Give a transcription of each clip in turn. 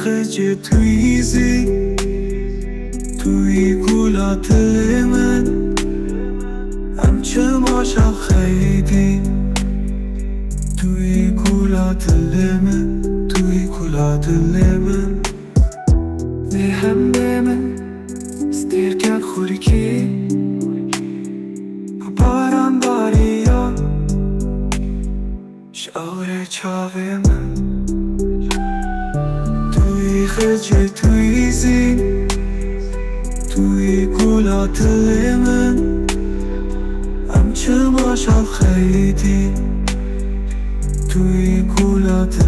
خجل توی زی توی گولات من همچه ماشا خیدی توی گولات من توی گولات من ده هم به من ستیر کرد خوری کی باران باریا شعر چاوه من توی خجل توی زی توی گولات من همچه ماشا خیدی توی گولات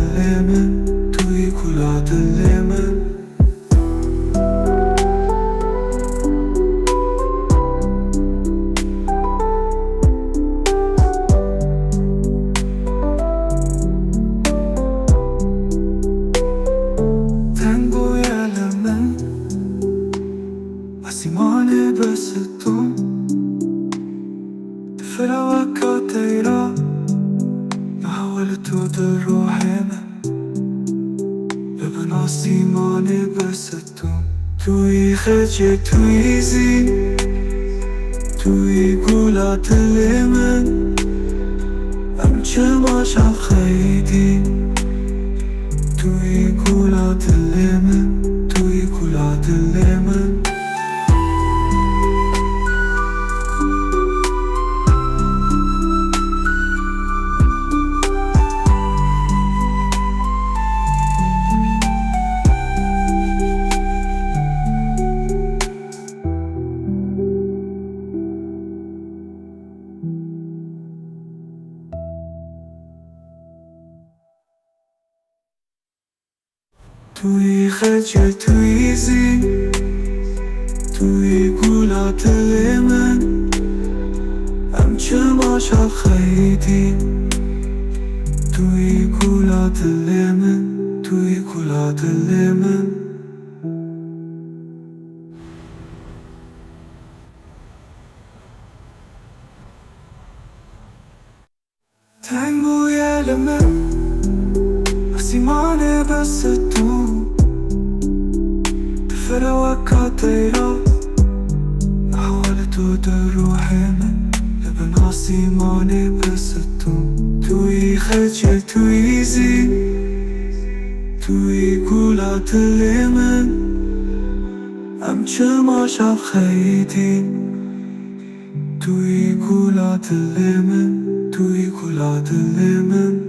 من توی گولات من سیمان بستون فراوكاتيرا حاولت در روح من ببنا سیمان بستون توی خجل توی زی توی گولات من همچه ماشا خیدی توی گولات من توی گولات من توی خجل توی زی توی گولات من همچه ماشا خیدی توی گولات من توی گولات من تنگ بوی من سیمان بستون فراوكاتيرا حاولت در روح من لبنا سیمان بستون توی خجل توی زی توی گولات من همچه ماشا خیدی توی گولات من توی گولات من